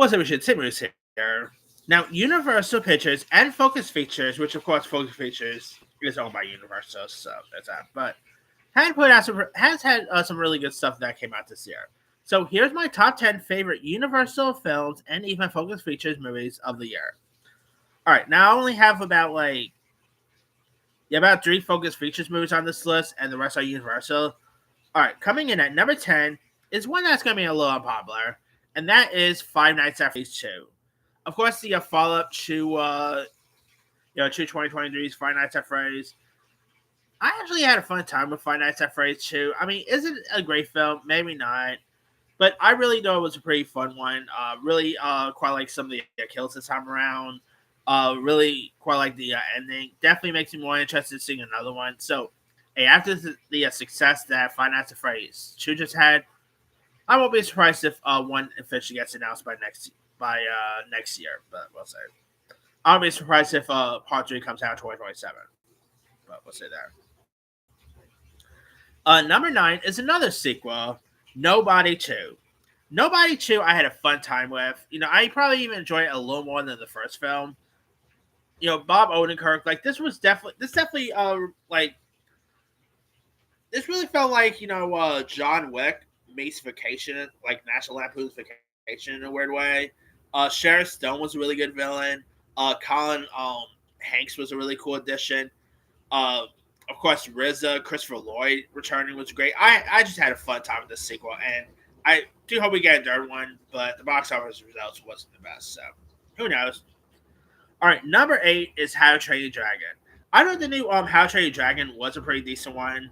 What's up, we should say movies here. Now, Universal Pictures and Focus Features, which of course Focus Features is owned by Universal, so that's that. But has had some really good stuff that came out this year. So here's my top 10 favorite Universal films and even Focus Features movies of the year. All right, now I only have about three Focus Features movies on this list, and the rest are Universal. All right, coming in at number 10 is one that's going to be a little unpopular, and that is Five Nights at Freddy's 2. Of course, the follow up to 2023's Five Nights at Freddy's. I actually had a fun time with Five Nights at Freddy's 2. I mean, is it a great film? Maybe not. But I really thought it was a pretty fun one. Really quite like some of the kills this time around. Really quite like the ending. Definitely makes me more interested in seeing another one. So, hey, after the success that Five Nights at Freddy's 2 just had, I won't be surprised if one officially gets announced by next year. But we'll see. I'll be surprised if Part 3 comes out in 2027. But we'll say that. Number 9 is another sequel, Nobody 2. Nobody 2 I had a fun time with. I probably even enjoyed it a little more than the first film. Bob Odenkirk, like this really felt like, John Wick meets Vacation, like National Lampoon's Vacation in a weird way. Sharon Stone was a really good villain. Colin Hanks was a really cool addition. Of course, RZA, Christopher Lloyd returning was great. I just had a fun time with this sequel, and I do hope we get a third one, but the box office results wasn't the best, so who knows? All right, number 8 is How to Train Your Dragon. I know the new How to Train Your Dragon was a pretty decent one.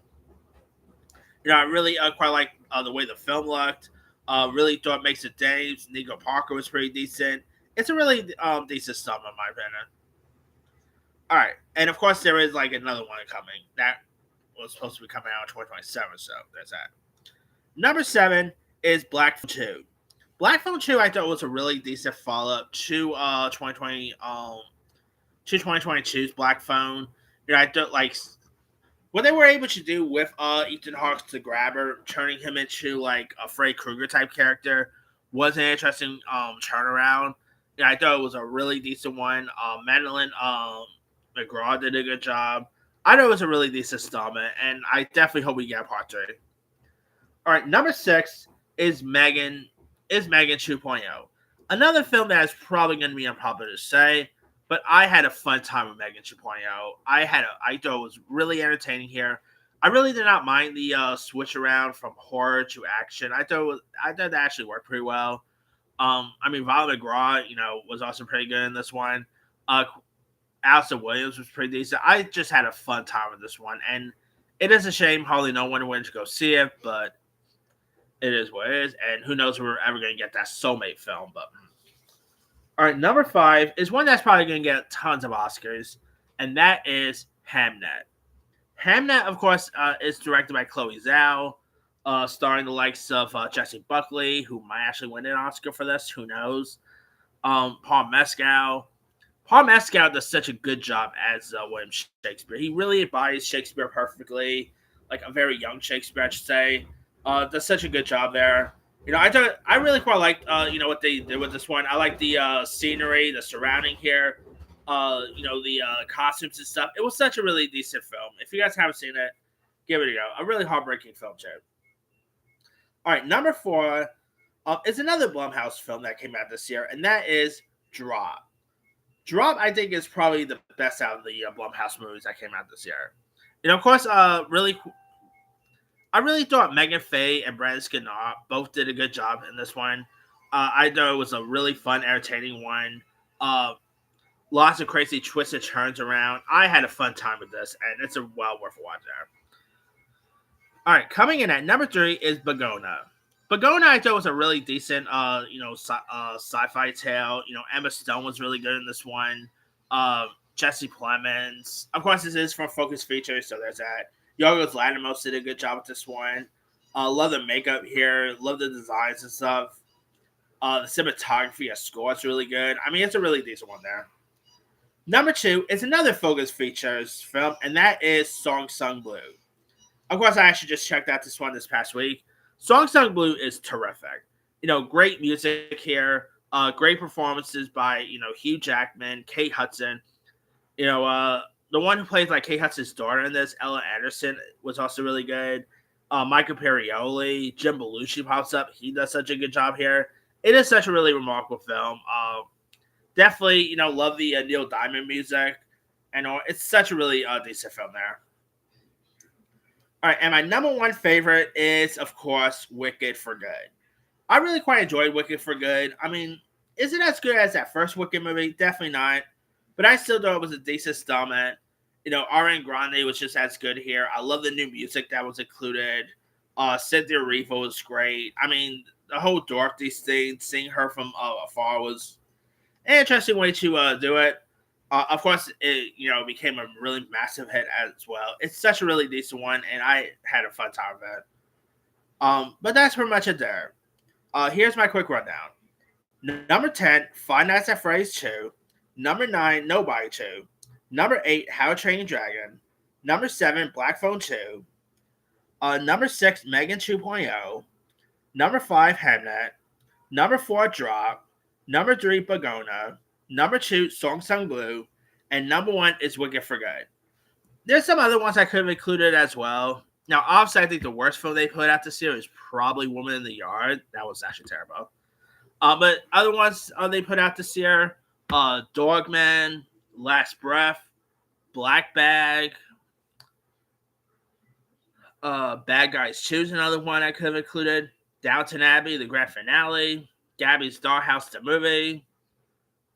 I really quite like the way the film looked. Really thought Makes It Dames, Nico Parker was pretty decent. It's a really decent film in my opinion. All right, and of course there is like another one coming that was supposed to be coming out in 2027. So there's that. Number 7 is Black Phone 2. Black Phone 2 I thought was a really decent follow up to 2022's Black Phone. I thought like what they were able to do with Ethan Hawke's The Grabber, turning him into like a Freddy Krueger type character, was an interesting turnaround. I thought it was a really decent one. Madeline McGraw did a good job. I know it was a really decent installment, and I definitely hope we get part 3. All right, number 6 is Megan 2.0. Another film that is probably going to be unpopular to say, but I had a fun time with Megan 2.0. I thought it was really entertaining here. I really did not mind the switch around from horror to action. I thought that actually worked pretty well. Violet McGraw, was also pretty good in this one. Allison Williams was pretty decent. I just had a fun time with this one, and it is a shame hardly no one went to go see it, but it is what it is, and who knows if we're ever going to get that soulmate film. But all right, number 5 is one that's probably going to get tons of Oscars, and that is Hamnet. Hamnet, of course, is directed by Chloe Zhao, starring the likes of Jessie Buckley, who might actually win an Oscar for this. Who knows? Paul Mescal. Paul Mescal does such a good job as William Shakespeare. He really embodies Shakespeare perfectly, like a very young Shakespeare, I should say. Does such a good job there. I really quite liked, what they did with this one. I like the scenery, the surrounding here, the costumes and stuff. It was such a really decent film. If you guys haven't seen it, give it a go. A really heartbreaking film, too. All right, number 4 is another Blumhouse film that came out this year, and that is Drop. Drop, I think, is probably the best out of the Blumhouse movies that came out this year. Of course, I really thought Megan Faye and Brandon Skinner both did a good job in this one. I thought it was a really fun, entertaining one. Lots of crazy twists and turns around. I had a fun time with this, and it's a well worth a watch there. All right, coming in at number 3 is Bagona. Bagona, I thought was a really decent, sci-fi tale. Emma Stone was really good in this one. Jesse Plemons. Of course, this is from Focus Features, so there's that. Yorgos Lanthimos did a good job with this one. Love the makeup here. Love the designs and stuff. The cinematography and score is really good. I mean, it's a really decent one there. Number 2 is another Focus Features film, and that is Song Sung Blue. Of course, I actually just checked out this one this past week. Song Sung Blue is terrific. Great music here. Great performances by Hugh Jackman, Kate Hudson. The one who plays like Kate Hudson's daughter in this, Ella Anderson, was also really good. Michael Perrioli, Jim Belushi pops up. He does such a good job here. It is such a really remarkable film. Definitely, love the Neil Diamond music, and it's such a really decent film there. All right, and my number one favorite is, of course, Wicked for Good. I really quite enjoyed Wicked for Good. I mean, is it as good as that first Wicked movie? Definitely not. But I still thought it was a decent installment. Ariana Grande was just as good here. I love the new music that was included. Cynthia Erivo was great. I mean, the whole Dorothy thing, seeing her from afar was an interesting way to do it. Of course, it became a really massive hit as well. It's such a really decent one, and I had a fun time with it. But that's pretty much it there. Here's my quick rundown. Number 10, Five Nights at Freddy's 2. Number 9, Nobody 2. Number 8, How to Train Your Dragon. Number 7, Black Phone 2. Number 6, Megan 2.0. Number 5, Hemnet. Number 4, Drop. Number 3, Bagona. Number 2, Song Sung Blue. And number 1 is Wicked for Good. There's some other ones I could have included as well. Now, obviously, I think the worst film they put out this year is probably Woman in the Yard. That was actually terrible. But other ones they put out this year, Dogman, Last Breath, Black Bag, Bad Guys 2 is another one I could have included. Downton Abbey, the grand finale, Gabby's Dollhouse, the movie,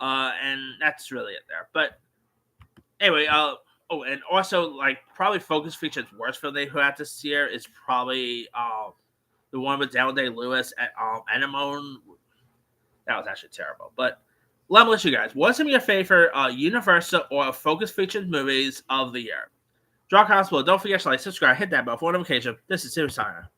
and that's really it there. But anyway, and also like probably Focus Feature's worst film they put out this year is probably the one with Daniel Day-Lewis at Anemone. That was actually terrible. But let me let you guys. What's some of your favorite Universal or Focus Featured movies of the year? Draw comments below. Don't forget to like, subscribe, hit that bell for notification. This is Tim Signer.